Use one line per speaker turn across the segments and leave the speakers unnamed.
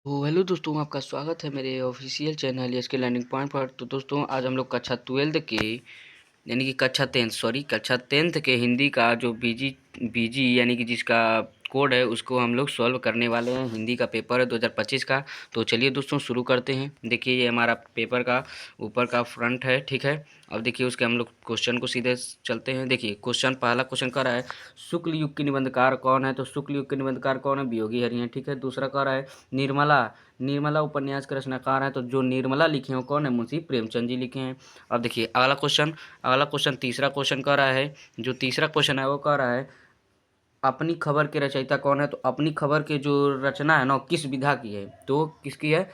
तो हेलो दोस्तों, आपका स्वागत है मेरे ऑफिशियल चैनल एस के लर्निंग पॉइंट पर। तो दोस्तों, आज हम लोग कक्षा 12 के यानी कि कक्षा 10th के हिंदी का जो बीजी यानी कि जिसका कोड है उसको हम लोग सॉल्व करने वाले हैं। हिंदी का पेपर है 2025 का। तो चलिए दोस्तों शुरू करते हैं। देखिए ये हमारा पेपर का ऊपर का फ्रंट है, ठीक है। अब देखिए उसके हम लोग क्वेश्चन को सीधे चलते हैं। देखिए पहला क्वेश्चन कह रहा है शुक्ल युग के निबंधकार कौन है। तो शुक्ल युग के निबंधकार कौन है? वियोगी हरि हैं, ठीक है। दूसरा कह रहा है निर्मला निर्मला उपन्यास के रचनाकार हैं। तो जो निर्मला लिखे हैं कौन है? मुंशी प्रेमचंद जी लिखे हैं। अब देखिए अगला क्वेश्चन तीसरा क्वेश्चन कह रहा है, जो तीसरा क्वेश्चन है वो कह रहा है अपनी खबर के रचयिता कौन है। तो अपनी खबर के जो रचना है ना किस विधा की है? तो किसकी है?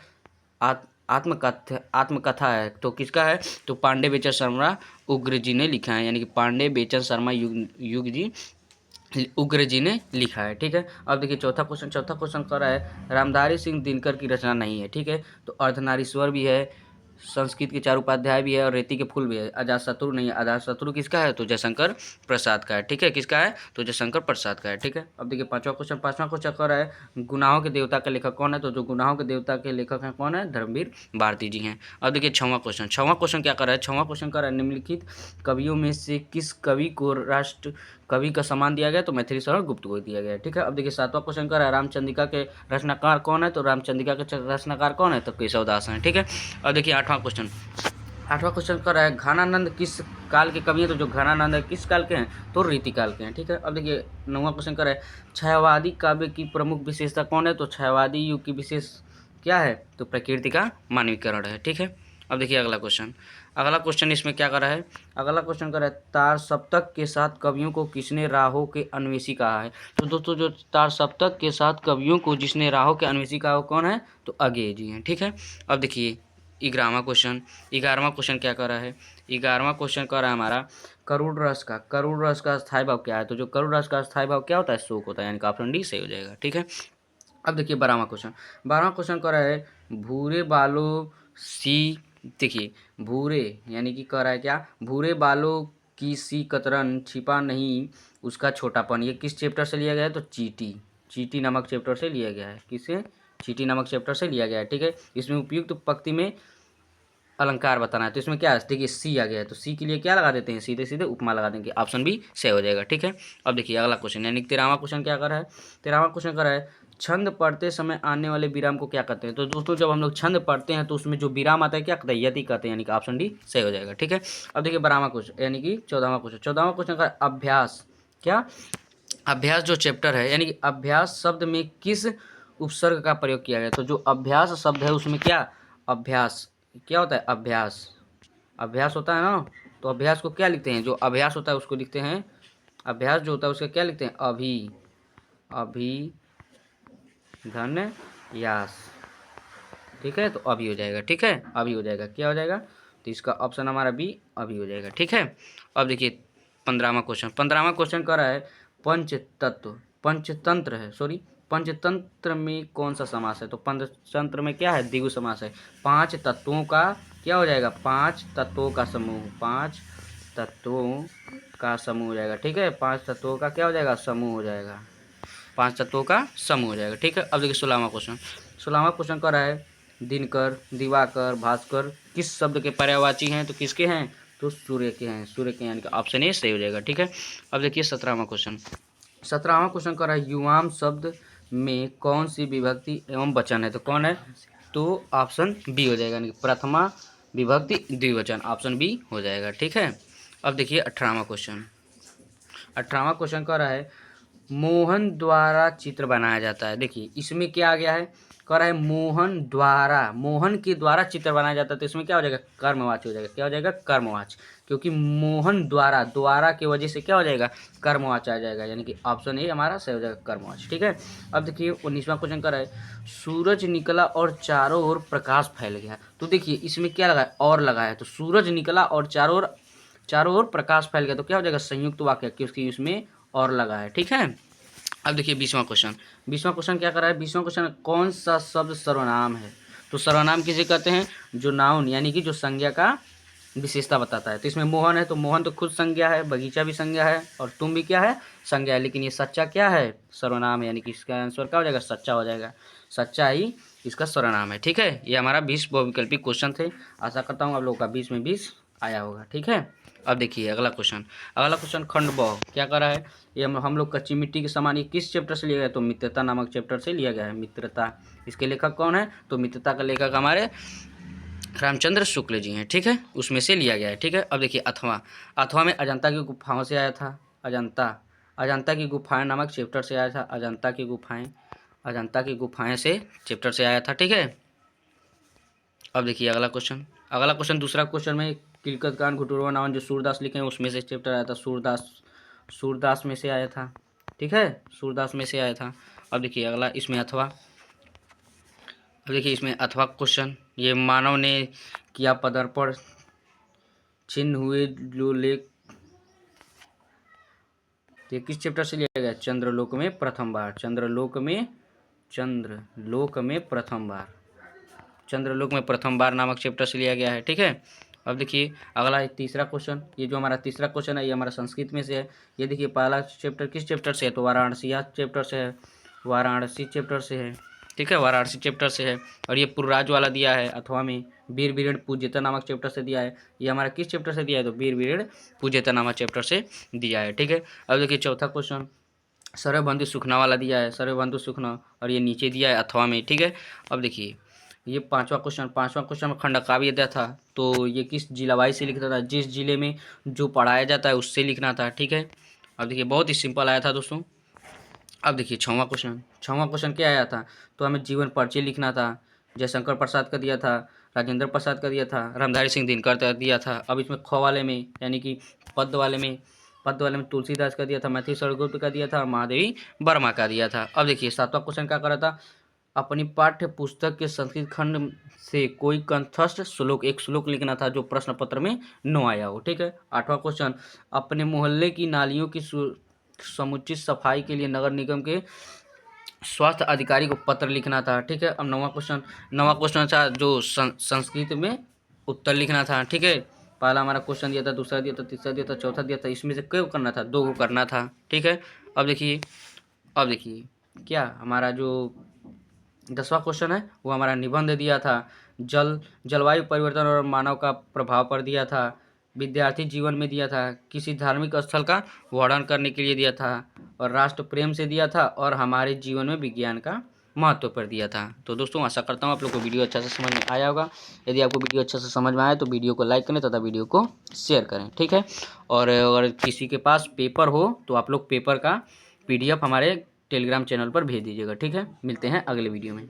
आत्मकथा है। तो किसका है? तो पांडे बेचन शर्मा उग्र जी ने लिखा है, यानी कि पांडे बेचन शर्मा युग जी उग्र जी ने लिखा है, ठीक है। अब देखिए चौथा क्वेश्चन कर रहा है रामधारी सिंह दिनकर की रचना नहीं है, ठीक है। तो अर्धनारीश्वर भी है, संस्कृत के 4 उपाध्याय भी है और रेती के फूल भी है। अजातशत्रु नहीं है। अजातशत्रु किसका है? तो जयशंकर प्रसाद का है, ठीक है। किसका है? तो जयशंकर प्रसाद का है, ठीक है। अब देखिए पांचवा क्वेश्चन कर रहा है गुनाहों के देवता का लेखक कौन है। तो जो गुनाहों के देवता के लेखक हैं कौन है? धर्मवीर भारती जी हैं। अब देखिए छवां क्वेश्चन क्या कर रहा है? छवां क्वेश्चन कर रहा है निम्नलिखित कवियों में से किस कवि को राष्ट्र कवि का सम्मान दिया गया। तो मैथिली शरण गुप्त को दिया गया है, ठीक है। अब देखिए सातवां क्वेश्चन कर रहा है रामचंद्रिका के रचनाकार कौन है। तो रामचंद्रिका के रचनाकार कौन है? तो केशवदास हैं, ठीक है। अब देखिए आठवां क्वेश्चन कर रहा है घनानंद किस काल के कवि हैं। तो जो घनानंद है किस काल के हैं? तो रीतिकाल के हैं, ठीक है। अब देखिए नौवां क्वेश्चन कर रहा है छायावादी काव्य की प्रमुख विशेषता कौन है। तो छायावादी युग की विशेष क्या है? तो प्रकृति का मानवीकरण है, ठीक है। अब देखिए अगला क्वेश्चन इसमें क्या कर रहा है? अगला क्वेश्चन कर रहा है तार सप्तक के साथ कवियों को किसने राहों के अन्वेषी कहा है। तो दोस्तों जो तार सप्तक के साथ कवियों को जिसने राहों के अन्वेषी कहा वो कौन है? तो अगेय जी हैं, ठीक है। अब देखिए 11वां क्वेश्चन क्या कर रहा है? 11वां क्वेश्चन कर रहा है हमारा करुण रस का स्थायी भाव क्या है। तो जो करुण रस का स्थायी भाव क्या होता है? शोक होता है, यानी कि ऑप्शन डी सही हो जाएगा, ठीक है। अब देखिए 12वां क्वेश्चन कर रहा है भूरे बालों सी देखिए भूरे यानी कि कह रहा है क्या? भूरे बालों की सी कतरन छिपा नहीं उसका छोटापन। ये किस चैप्टर से लिया गया है? तो चीटी नामक चैप्टर से लिया गया है। किससे? चीटी नामक चैप्टर से लिया गया है, ठीक है। इसमें उपयुक्त पंक्ति में अलंकार बताना है। तो इसमें क्या है? देखिए सी आ गया है, तो सी के लिए क्या लगा देते हैं? सीधे सीधे उपमा लगा देंगे। ऑप्शन बी सही हो जाएगा, ठीक है। अब देखिए अगला क्वेश्चन यानी 13वां क्वेश्चन क्या कर रहा है? 13वां क्वेश्चन कर रहा है छंद पढ़ते समय आने वाले विराम को क्या कहते हैं। तो दोस्तों जब हम लोग छंद पढ़ते हैं तो उसमें जो विराम आता है क्या कहते हैं? यति कहते हैं, यानी कि ऑप्शन डी सही हो जाएगा, ठीक है। अब देखिए 12वां क्वेश्चन यानी कि 14वां क्वेश्चन का अभ्यास क्या? अभ्यास जो चैप्टर है यानी कि अभ्यास शब्द में किस उपसर्ग का प्रयोग किया गया। तो जो अभ्यास शब्द है उसमें क्या अभ्यास क्या होता है? अभ्यास होता है ना। तो अभ्यास को क्या लिखते हैं? जो अभ्यास होता है उसको लिखते हैं अभ्यास जो होता है उसका क्या लिखते हैं? अभिधन्यास, ठीक है। तो अभी हो जाएगा, ठीक है। अभी हो जाएगा, क्या हो जाएगा? तो इसका ऑप्शन हमारा बी अभी हो जाएगा, ठीक है। अब देखिए 15वां क्वेश्चन कर रहा है पंचतंत्र है, सॉरी पंचतंत्र में कौन सा समास है। तो पंचतंत्र में क्या है? द्विगु समास है। 5 तत्वों का क्या हो जाएगा? 5 तत्वों का समूह 5 तत्वों का समूह हो जाएगा, ठीक है। 5 तत्वों का क्या हो जाएगा? समूह हो जाएगा। 5 तत्वों का समूह हो जाएगा, ठीक है। अब देखिए 16वां क्वेश्चन कर रहा है दिनकर दिवाकर भास्कर किस शब्द के पर्यायवाची हैं। तो किसके हैं? तो सूर्य के हैं, सूर्य के, यानी कि ऑप्शन ए सही हो जाएगा, ठीक है। अब देखिए 17वां क्वेश्चन कर रहा है युवाम शब्द में कौन सी विभक्ति एवं वचन है। तो कौन है? तो ऑप्शन बी हो जाएगा, यानी कि प्रथमा विभक्ति द्विवचन, ऑप्शन बी हो जाएगा, ठीक है। अब देखिए 18वां क्वेश्चन कर रहा है मोहन द्वारा चित्र बनाया जाता है। देखिए इसमें क्या आ गया है? कह रहा है मोहन के द्वारा चित्र बनाया जाता है। तो इसमें क्या हो जाएगा? कर्मवाची हो जाएगा। क्या हो जाएगा? कर्मवाची, क्योंकि मोहन द्वारा की वजह से क्या हो जाएगा? कर्मवाची आ जाएगा, यानी कि ऑप्शन ए हमारा सही हो जाएगा, कर्मवाची, ठीक है। अब देखिए 19वां क्वेश्चन कर रहा है सूरज निकला और चारों ओर प्रकाश फैल गया। तो देखिए इसमें क्या लगा है? और लगा है। तो सूरज निकला और चारों ओर प्रकाश फैल गया, तो क्या हो जाएगा? संयुक्त वाक्य, क्योंकि उसमें और लगा है, ठीक है। अब देखिए 20वां क्वेश्चन क्या कर रहा है? 20वां क्वेश्चन कौन सा शब्द सर्वनाम है। तो सर्वनाम किसे कहते हैं? जो नाउन यानी कि जो संज्ञा का विशेषता बताता है। तो इसमें मोहन है, तो मोहन तो खुद संज्ञा है, बगीचा भी संज्ञा है और तुम भी क्या है? संज्ञा है। लेकिन ये सच्चा क्या है? सर्वनाम है, यानी कि इसका आंसर क्या हो जाएगा? सच्चा हो जाएगा। सच्चा ही इसका सर्वनाम है। ठीक है, ये हमारा 20 बहुविकल्पी क्वेश्चन थे। आशा करता हूँ आप लोगों का 20 में 20 आया होगा। ठीक है, अब देखिए अगला क्वेश्चन खंड ब क्या कर रहा है, ये हम लोग कच्ची मिट्टी के समान, ये किस चैप्टर से लिया गया है, तो मित्रता नामक चैप्टर से लिया गया है। मित्रता, इसके लेखक कौन है, तो मित्रता का लेखक हमारे रामचंद्र शुक्ल जी हैं। ठीक है, उसमें से लिया गया है। ठीक है, अब देखिए अथवा में अजंता की गुफाओं से आया था। अजंता की गुफाएं नामक चैप्टर से आया था। अजंता की गुफाएं से चैप्टर से आया था। ठीक है, अब देखिए अगला क्वेश्चन दूसरा क्वेश्चन में किलकत कांड घुटुरवा नावन जो सूरदास लिखे हैं उसमें से चैप्टर आया था। सूरदास में से आया था। ठीक है, सूरदास में से आया था। अब देखिए अगला इसमें अथवा क्वेश्चन, ये मानव ने किया पदार्पण, छिन्न हुए जो लेख, ये किस चैप्टर से लिया गया, चंद्रलोक में प्रथम बार नामक चैप्टर से लिया गया है। ठीक है, अब देखिए अगला तीसरा क्वेश्चन, ये जो हमारा तीसरा क्वेश्चन है ये हमारा संस्कृत में से है। ये देखिए पहला चैप्टर किस चैप्टर से है, तो वाराणसी चैप्टर से है। ठीक है, वाराणसी चैप्टर से है। और ये पुरराज वाला दिया है अथवा में, वीर वीरेण पूज्यता नामक चैप्टर से दिया है। ये हमारा किस चैप्टर से दिया है, तो वीर वीरेण पूज्यता नामक चैप्टर से दिया है। ठीक है, अब देखिए चौथा क्वेश्चन सर्वबंधु सुखना वाला दिया है, सर्वबंधु सुखना, और ये नीचे दिया है अथवा में। ठीक है, अब देखिए ये पांचवा क्वेश्चन में खंडकाव्य दिया था, तो ये किस जिला वाइज से लिखता था, जिस जिले में जो पढ़ाया जाता है उससे लिखना था। ठीक है, अब देखिए बहुत ही सिंपल आया था दोस्तों। अब देखिए छठवां क्वेश्चन क्या आया था, तो हमें जीवन परिचय लिखना था। जयशंकर प्रसाद का दिया था, राजेंद्र प्रसाद का दिया था, रामधारी सिंह दिनकर का दिया था। अब इसमें ख वाले में यानी कि पद वाले में तुलसीदास का दिया था, मैथिली सरगुप्त का दिया था, महादेवी वर्मा का दिया था। अब देखिए सातवां क्वेश्चन क्या कर रहा था, अपनी पाठ्य पुस्तक के संस्कृत खंड से कोई कंठस्थ एक श्लोक लिखना था जो प्रश्न पत्र में न आया हो। ठीक है, आठवां क्वेश्चन अपने मोहल्ले की नालियों की समुचित सफाई के लिए नगर निगम के स्वास्थ्य अधिकारी को पत्र लिखना था। ठीक है, अब नौवां क्वेश्चन था जो संस्कृत में उत्तर लिखना था। ठीक है, पहला हमारा क्वेश्चन दिया था, दूसरा दिया था, तीसरा दिया था, चौथा दिया था, इसमें से क्यों करना था, 2 को करना था। ठीक है, अब देखिए क्या हमारा जो 10वां क्वेश्चन है वो हमारा निबंध दिया था, जलवायु परिवर्तन और मानव का प्रभाव पर दिया था, विद्यार्थी जीवन में दिया था, किसी धार्मिक स्थल का वर्णन करने के लिए दिया था, और राष्ट्र प्रेम से दिया था, और हमारे जीवन में विज्ञान का महत्व पर दिया था। तो दोस्तों आशा करता हूँ आप लोग को वीडियो अच्छा से समझ में आया होगा। यदि आपको वीडियो अच्छा से समझ में आया तो वीडियो को लाइक करें तथा वीडियो को शेयर करें। ठीक है, और अगर किसी के पास पेपर हो तो आप लोग पेपर का PDF हमारे टेलीग्राम चैनल पर भेज दीजिएगा। ठीक है, मिलते हैं अगले वीडियो में।